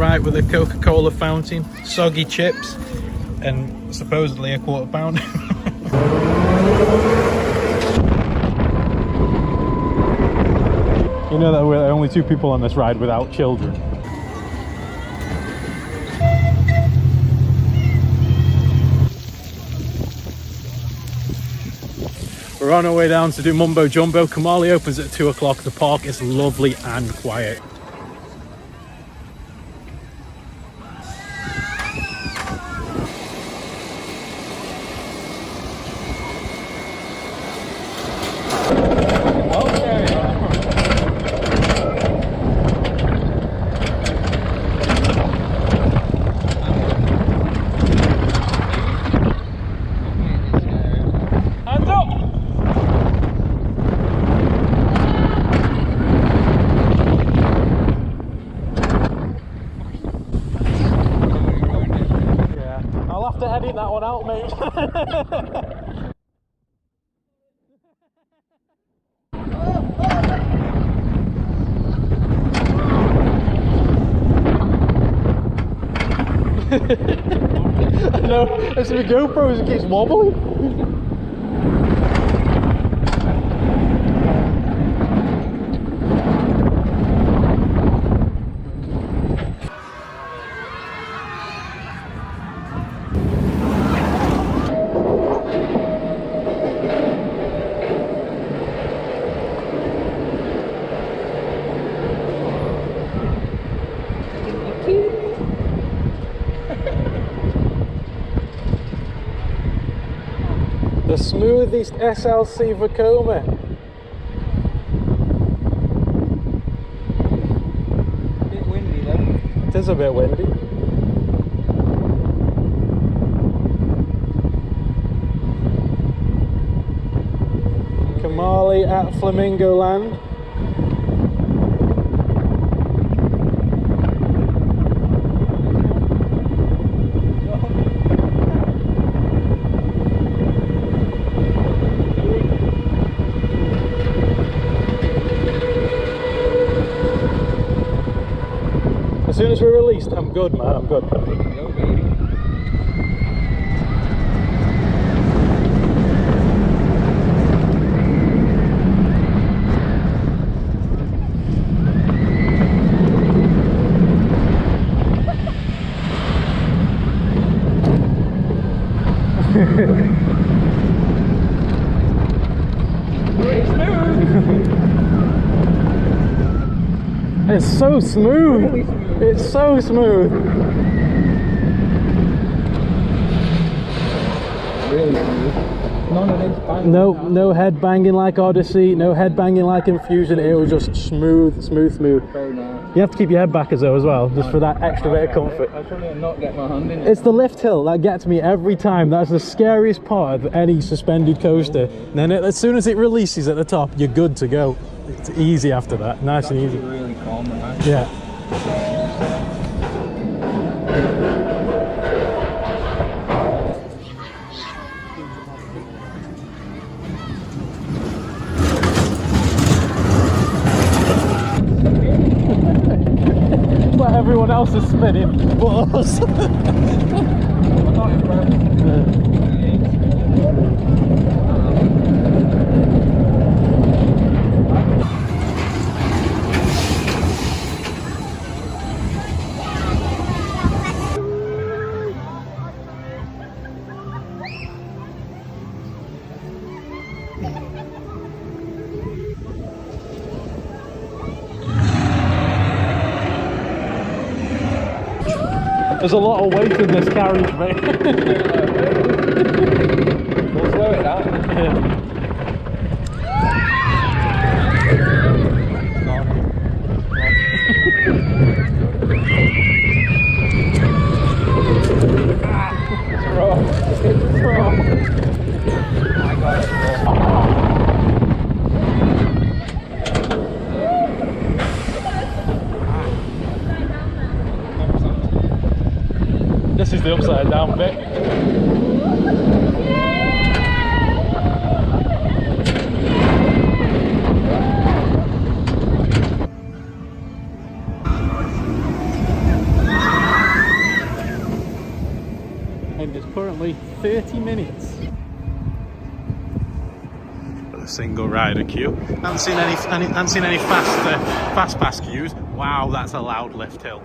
right with a Coca-Cola fountain, soggy chips, and supposedly a £1/4. You know that we're the only 2 people on this ride without children. We're on our way down to do Mumbo Jumbo. Kamali opens at 2 o'clock. The park is lovely and quiet. Edit that one out, mate. I know, it's the GoPros, it keeps wobbling. The smoothest SLC Vekoma. Bit windy though. It is a bit windy. Kamali at Flamingo Land. As soon as we're released, I'm good, man, I'm good. Go, baby. Pretty smooth. It's so smooth. Really smooth. It's so smooth. Really smooth. None of this banging. No head banging like Odyssey, no head banging like Infusion. It was just smooth. Very nice. You have to keep your head back as though as well, just for that extra bit of comfort. I try and not get my hand in it. It's the lift hill that gets me every time. That's the scariest part of any suspended coaster. And then as soon as it releases at the top, you're good to go. It's easy after that, nice and easy. Really calm, man. Yeah. But everyone else is spinning, but us. I'm not impressed. There's a lot of weight in this carriage, mate. We'll slow it down. Yeah. It's wrong. It's wrong. I got it wrong. This is the upside down bit. Currently 30 minutes. A single rider queue. Haven't seen any fast pass queues. Wow, that's a loud lift hill.